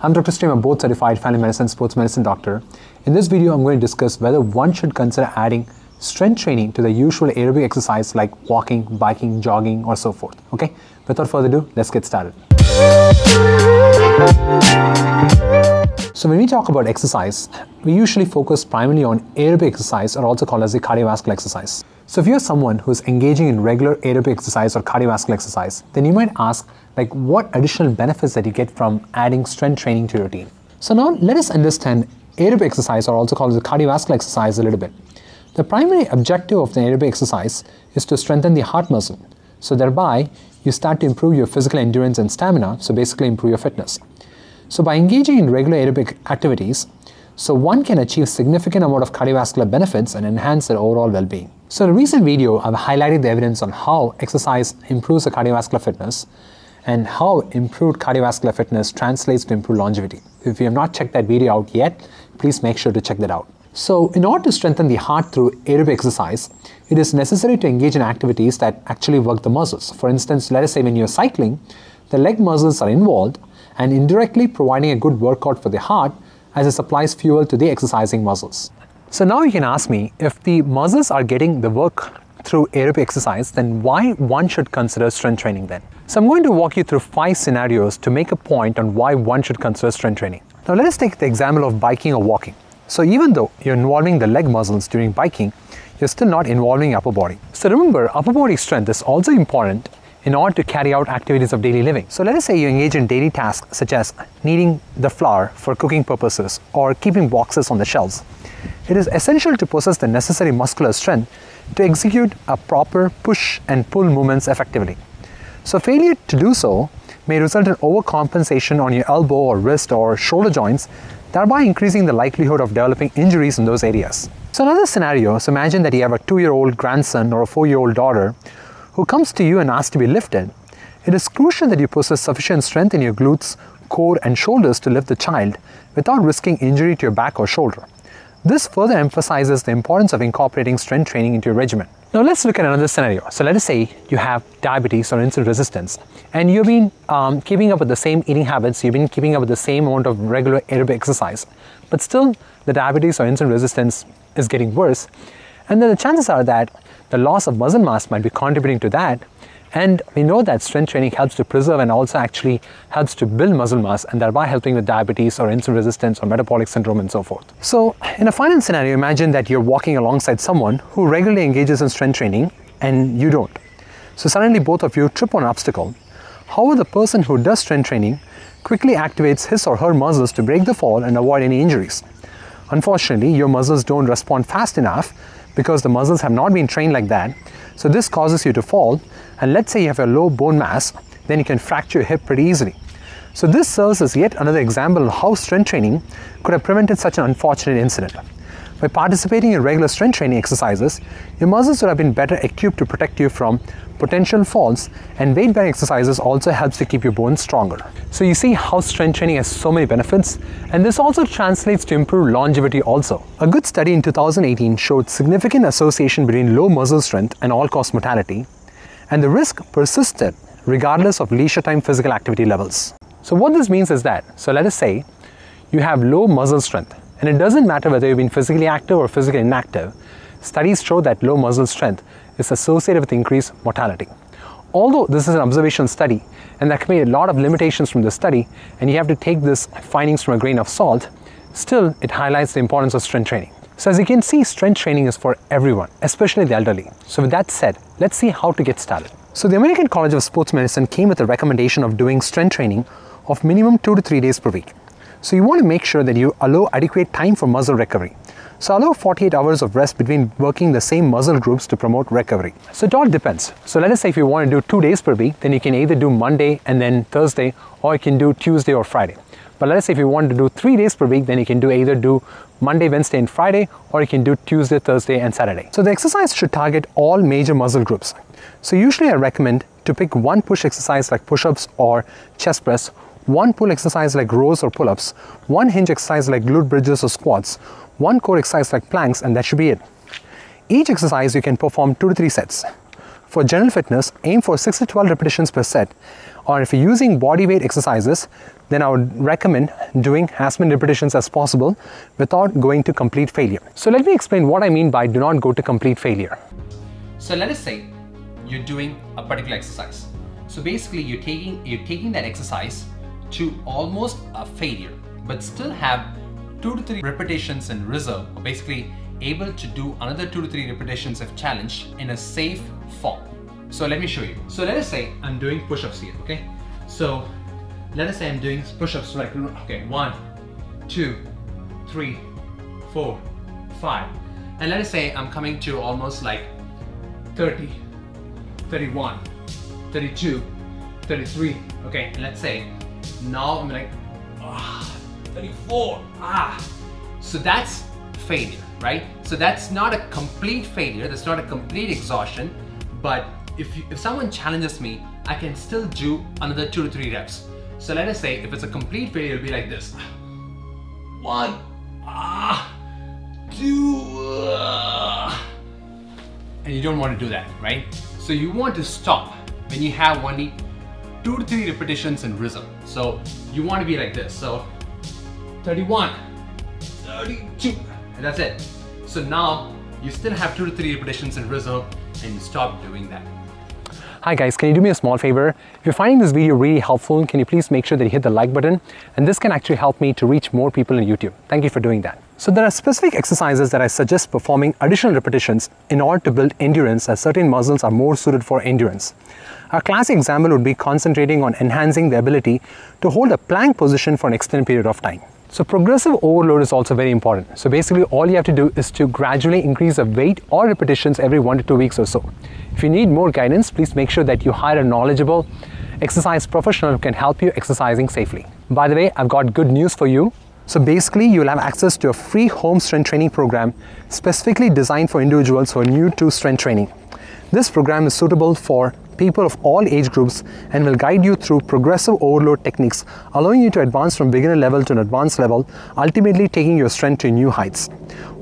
I'm Dr. Stream, a board certified family medicine sports medicine doctor. In this video, I'm going to discuss whether one should consider adding strength training to the usual aerobic exercise like walking, biking, jogging, or so forth. Okay, without further ado, let's get started. So when we talk about exercise, we usually focus primarily on aerobic exercise, or also called as the cardiovascular exercise. So if you're someone who's engaging in regular aerobic exercise or cardiovascular exercise, then you might ask, like, what additional benefits that you get from adding strength training to your routine. So now let us understand aerobic exercise, or also called as the cardiovascular exercise, a little bit. The primary objective of the aerobic exercise is to strengthen the heart muscle. So thereby, you start to improve your physical endurance and stamina, so basically improve your fitness. So by engaging in regular aerobic activities, so one can achieve significant amount of cardiovascular benefits and enhance their overall well-being. So in a recent video, I've highlighted the evidence on how exercise improves the cardiovascular fitness and how improved cardiovascular fitness translates to improved longevity. If you have not checked that video out yet, please make sure to check that out. So in order to strengthen the heart through aerobic exercise, it is necessary to engage in activities that actually work the muscles. For instance, let us say when you're cycling, the leg muscles are involved and indirectly providing a good workout for the heart as it supplies fuel to the exercising muscles. So now you can ask me, if the muscles are getting the work through aerobic exercise, then why one should consider strength training then? So I'm going to walk you through 5 scenarios to make a point on why one should consider strength training. Now let us take the example of biking or walking. So even though you're involving the leg muscles during biking, you're still not involving upper body. So remember, upper body strength is also important in order to carry out activities of daily living. So let us say you engage in daily tasks such as kneading the flour for cooking purposes or keeping boxes on the shelves. It is essential to possess the necessary muscular strength to execute a proper push and pull movements effectively. So failure to do so may result in overcompensation on your elbow or wrist or shoulder joints, thereby increasing the likelihood of developing injuries in those areas. So another scenario, so imagine that you have a 2-year-old grandson or a 4-year-old daughter who comes to you and asks to be lifted. It is crucial that you possess sufficient strength in your glutes, core and shoulders to lift the child without risking injury to your back or shoulder. This further emphasizes the importance of incorporating strength training into your regimen. Now let's look at another scenario. So let us say you have diabetes or insulin resistance and you've been keeping up with the same eating habits, you've been keeping up with the same amount of regular aerobic exercise, but still the diabetes or insulin resistance is getting worse, and then the chances are that the loss of muscle mass might be contributing to that. And we know that strength training helps to preserve and also actually helps to build muscle mass, and thereby helping with diabetes or insulin resistance or metabolic syndrome and so forth. So in a final scenario, imagine that you're walking alongside someone who regularly engages in strength training and you don't. So suddenly both of you trip on an obstacle. However, the person who does strength training quickly activates his or her muscles to break the fall and avoid any injuries. Unfortunately, your muscles don't respond fast enough because the muscles have not been trained like that. So this causes you to fall, and let's say you have a low bone mass, then you can fracture your hip pretty easily. So this serves as yet another example of how strength training could have prevented such an unfortunate incident. By participating in regular strength training exercises, your muscles would have been better equipped to protect you from potential falls, and weight-bearing exercises also helps to keep your bones stronger. So you see how strength training has so many benefits, and this also translates to improved longevity also. A good study in 2018 showed significant association between low muscle strength and all-cause mortality, and the risk persisted regardless of leisure time physical activity levels. So what this means is that, so let us say you have low muscle strength, and it doesn't matter whether you've been physically active or physically inactive, studies show that low muscle strength is associated with increased mortality. Although this is an observational study, and there can be a lot of limitations from the study, and you have to take these findings from a grain of salt, still it highlights the importance of strength training. So as you can see, strength training is for everyone, especially the elderly. So with that said, let's see how to get started. So the American College of Sports Medicine came with a recommendation of doing strength training of minimum 2 to 3 days per week. So you want to make sure that you allow adequate time for muscle recovery. So allow 48 hours of rest between working the same muscle groups to promote recovery. So it all depends. So let us say if you want to do 2 days per week, then you can either do Monday and then Thursday, or you can do Tuesday or Friday. But let us say if you want to do 3 days per week, then you can either do Monday, Wednesday and Friday, or you can do Tuesday, Thursday and Saturday. So the exercise should target all major muscle groups. So usually I recommend to pick one push exercise like push-ups or chest press, one pull exercise like rows or pull-ups, one hinge exercise like glute bridges or squats, one core exercise like planks, and that should be it. Each exercise you can perform 2 to 3 sets. For general fitness, aim for 6 to 12 repetitions per set. Or if you're using body weight exercises, then I would recommend doing as many repetitions as possible without going to complete failure. So let me explain what I mean by do not go to complete failure. So let us say you're doing a particular exercise. So basically you're taking that exercise to almost a failure, but still have 2 to 3 repetitions in reserve, or basically able to do another 2 to 3 repetitions if challenged in a safe form. So let me show you. So let us say I'm doing push-ups here, okay? So let us say I'm doing push-ups like, okay, 1, 2, 3, 4, 5. And let us say I'm coming to almost like 30, 31, 32, 33, okay? And let's say now I'm like 34. So that's failure, right? So that's not a complete failure, that's not a complete exhaustion, but if someone challenges me, I can still do another 2 to 3 reps. So let us say if it's a complete failure, it'll be like this. 1, 2, and you don't want to do that, right? So you want to stop when you have only 2 to 3 repetitions in reserve. So you want to be like this. So 31, 32, and that's it. So now you still have 2 to 3 repetitions in reserve and you stop doing that. Hi guys, can you do me a small favor? If you're finding this video really helpful, can you please make sure that you hit the like button? And this can actually help me to reach more people on YouTube. Thank you for doing that. So there are specific exercises that I suggest performing additional repetitions in order to build endurance, as certain muscles are more suited for endurance. A classic example would be concentrating on enhancing the ability to hold a plank position for an extended period of time. So progressive overload is also very important. So basically all you have to do is to gradually increase the weight or repetitions every 1 to 2 weeks or so. If you need more guidance, please make sure that you hire a knowledgeable exercise professional who can help you exercising safely. By the way, I've got good news for you. So basically you'll have access to a free home strength training program specifically designed for individuals who are new to strength training. This program is suitable for people of all age groups and will guide you through progressive overload techniques, allowing you to advance from beginner level to an advanced level, ultimately taking your strength to new heights.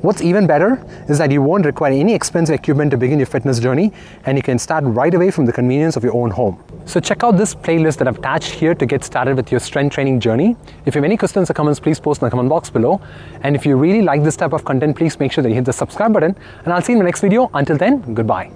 What's even better is that you won't require any expensive equipment to begin your fitness journey, and you can start right away from the convenience of your own home. So check out this playlist that I've attached here to get started with your strength training journey. If you have any questions or comments, please post in the comment box below. And if you really like this type of content, please make sure that you hit the subscribe button, and I'll see you in the next video. Until then, goodbye.